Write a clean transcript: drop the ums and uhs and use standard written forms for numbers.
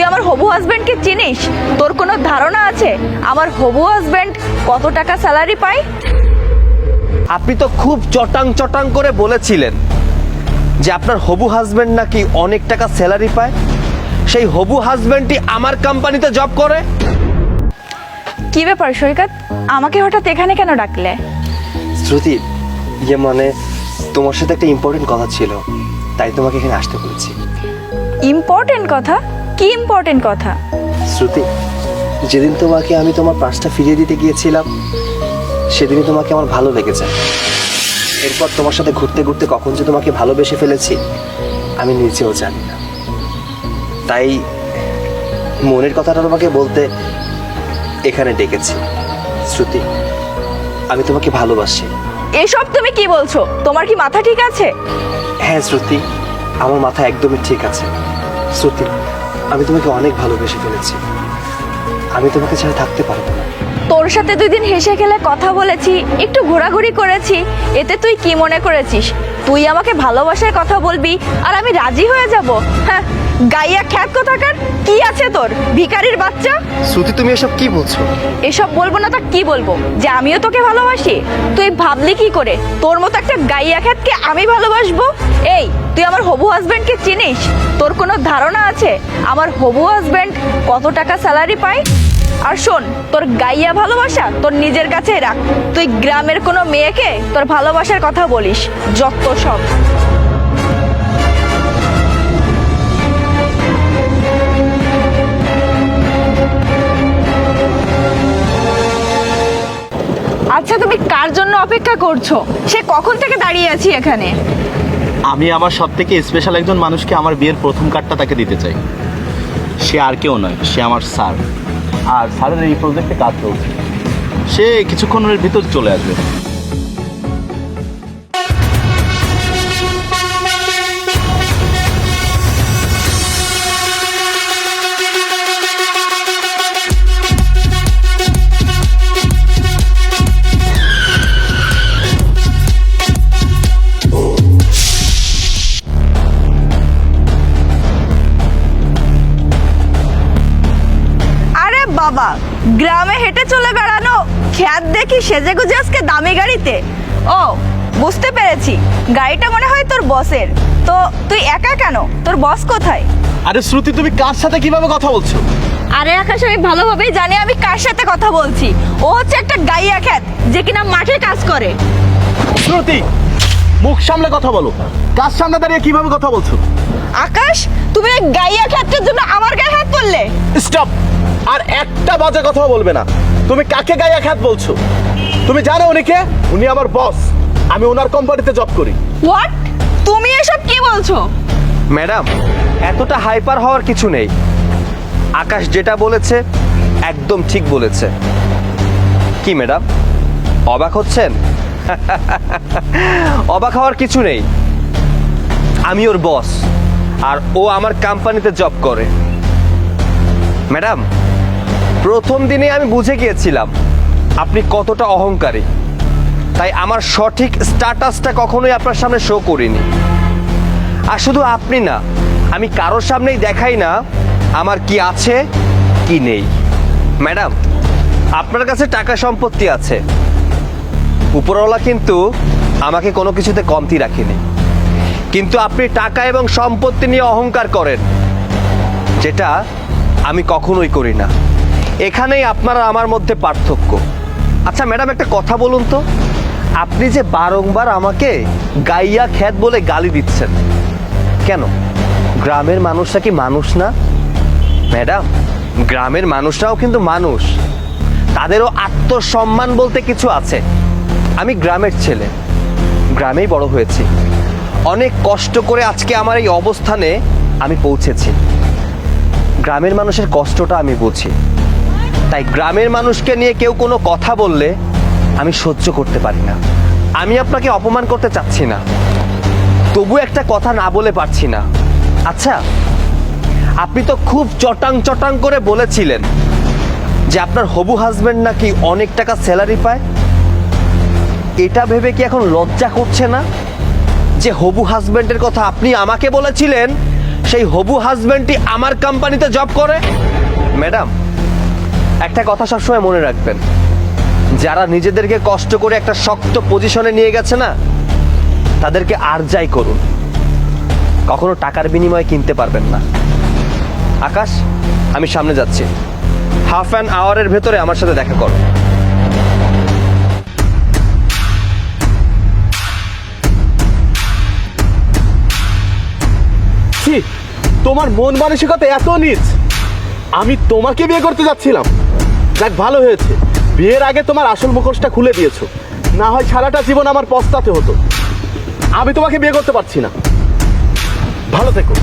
তুই আমার হবু হাজবেন্ডকে চিনিস? তোর কোনো ধারণা আছে আমার হবু হাজবেন্ড কত টাকা স্যালারি পায়? আপনি তো খুব চটাং চটাং করে বলেছিলেন যে আপনার হবু হাজবেন্ড নাকি অনেক টাকা স্যালারি পায়। সেই হবু হাজবেন্ডটি আমার কোম্পানিতে জব করে। কি ব্যাপার সৈকত, আমাকে হঠাৎ এখানে কেন ডাকলে? শ্রুতি, মানে তোমার সাথে একটা ইম্পর্টেন্ট কথা ছিল, তাই তোমাকে এখানে আসতে বলেছি। ইম্পর্টেন্ট কথা? কি ইম্পর্টেন্ট কথা? শ্রুতি, যেদিন তোমাকে আমি তোমার পার্সটা ফিরিয়ে দিতে গিয়েছিলাম সেদিনই তোমাকে আমার ভালো লেগেছে। এরপর তোমার সাথে ঘুরতে ঘুরতে কখন যে তোমাকে ভালোবেসে ফেলেছি আমি নিজেও জানি না। তাই মনের কথাটা তোমাকে বলতে এখানে ডেকেছি। শ্রুতি, আমি তোমাকে ভালোবাসি। এসব তুমি কি বলছো? তোমার কি মাথা ঠিক আছে? হ্যাঁ শ্রুতি, আমার মাথা একদমই ঠিক আছে। শ্রুতি, আমি তোমাকে অনেক ভালোবেসে ফেলেছি। আমি তোমাকে ছাড়া থাকতে পারবো না। তোর সাথে 2 দিন হেসে খেলে কথা বলেছি, একটু ঘোরাঘুরি করেছি, এতে তুই কি মনে করেছিস তুই আমাকে ভালোবাসার কথা বলবি আর আমি রাজি হয়ে যাব? হ্যাঁ, গাইয়া খ্যাত কোথাকার, কি আছে তোর ভিখারির বাচ্চা? শ্রুতি, তুমি এসব কি বলছো? এসব বলবো না তা কি বলবো? যে আমিও তোকে ভালোবাসি? তুই ভাবলি কি করে তোর মতো একটা গাইয়া খ্যাতকে আমি ভালোবাসবো? এই, তুই আমার হবু হাজবেন্ডকে চিনিস? তোর কোনো ধারণা আছে আমার হবু হাজবেন্ড কত টাকা স্যালারি পায়? আর শোন, তোর গাইয়া ভালোবাসা তোর নিজের কাছেই রাখ। তুই গ্রামের কোনো মেয়েকে তোর ভালোবাসার কথা বলিস, যত সব। আচ্ছা, তুমি কার জন্য অপেক্ষা করছো? সে কখন থেকে দাঁড়িয়ে আছি এখানে। আমি আমার সব থেকে স্পেশাল একজন মানুষকে আমার বিয়ের প্রথম কার্ডটা তাকে দিতে চাই। সে আর কেউ নয়, সে আমার স্যার। আর স্যারের এই প্রজেক্টে কাজ চলছে, সে কিছুক্ষণের ভিতর চলে আসবে। বাবা, গ্রামে হেঁটে চলে বেড়ানো খ্যাত দেখি সেজে গুজে আজকে দামি গাড়িতে। ও, বুঝতে পেরেছি, গাড়িটা মনে হয় তোর বসের। তো তুই একা কেন? তোর বস কোথায়? আরে শ্রুতি, তুমি কার সাথে কিভাবে কথা বলছো? আরে আকাশ, আমি ভালোভাবেই জানি আমি কার সাথে কথা বলছি। ও হচ্ছে একটা গাইয়া খ্যাত যে কিনা মাঠে কাজ করে। শ্রুতি, মুখ সামলে কথা বলো। কার সামনে দাঁড়িয়ে কিভাবে কথা বলছো? আকাশ, তুমি এই গাইয়া খ্যাতের জন্য আমার গায়ে হাত তুললে? স্টপ! আর একটা বাজে কথা বলবে না। তুমি কাকে গায়ে খ্যাত বলছো? তুমি জানো উনি কে? উনি আমার বস। আমি ওনার কোম্পানিতে জব করি। হোয়াট? তুমি এসব কি বলছো? ম্যাডাম, এতটা হাইপার হওয়ার কিছু নেই। আকাশ যেটা বলেছে একদম ঠিক বলেছে। কি ম্যাডাম, অবাক হচ্ছেন? অবাক হওয়ার কিছু নেই। আমি ওর বস আর ও আমার কোম্পানিতে জব করে। ম্যাডাম, প্রথম দিনে আমি বুঝে গিয়েছিলাম আপনি কতটা অহংকারী। তাই আমার সঠিক স্ট্যাটাসটা কখনোই আপনার সামনে শো করিনি। আর শুধু আপনি না, আমি কারোর সামনেই দেখাই না আমার কি আছে কি নেই। ম্যাডাম, আপনার কাছে টাকা সম্পত্তি আছে, উপরওয়ালা কিন্তু আমাকে কোনো কিছুতে কমতি রাখেনি। কিন্তু আপনি টাকা এবং সম্পত্তি নিয়ে অহংকার করেন, যেটা আমি কখনোই করি না। এখানেই আপনার আমার মধ্যে পার্থক্য। আচ্ছা ম্যাডাম, একটা কথা বলুন তো, আপনি যে বারংবার আমাকে গাইয়া খ্যাত বলে গালি দিচ্ছেন কেন? গ্রামের মানুষরা কি মানুষ না? ম্যাডাম, গ্রামের মানুষরাও কিন্তু মানুষ, তাদেরও আত্মসম্মান বলতে কিছু আছে। আমি গ্রামের ছেলে, গ্রামেই বড় হয়েছি। অনেক কষ্ট করে আজকে আমার এই অবস্থানে আমি পৌঁছেছি। গ্রামের মানুষের কষ্টটা আমি বুঝি। তাই গ্রামের মানুষকে নিয়ে কেউ কোনো কথা বললে আমি সহ্য করতে পারি না। আমি আপনাকে অপমান করতে চাচ্ছি না, তবু একটা কথা না বলে পারছি না। আচ্ছা, আপনি তো খুব চটাং চটাং করে বলেছিলেন যে আপনার হবু হাজবেন্ড নাকি অনেক টাকা স্যালারি পায়। এটা ভেবে কি এখন লজ্জা করছে না যে হবু হাজবেন্ডের কথা আপনি আমাকে বলেছিলেন সেই হবু হাজবেন্ডটি আমার কোম্পানিতে জব করে? ম্যাডাম, একটা কথা সবসময় মনে রাখবেন, যারা নিজেদেরকে কষ্ট করে একটা শক্ত পজিশনে নিয়ে গেছে না, তাদেরকে আর যাই করুন, কখনো টাকার বিনিময়ে কিনতে পারবেন না। আকাশ, আমি সামনে যাচ্ছি, হাফ অ্যান আওয়ারের ভেতরে আমার সাথে দেখা করো। ছি, তোমার মন মানসিকতা এত নিচ। আমি তোমাকে বিয়ে করতে যাচ্ছিলাম, যাক ভালো হয়েছে, বিয়ের আগে তোমার আসল মুখোশটা খুলে দিয়েছো, না হয় সারাটা জীবন আমার পস্তাতে হতো। আমি তোমাকে বিয়ে করতে পারছি না। ভালো থেকো।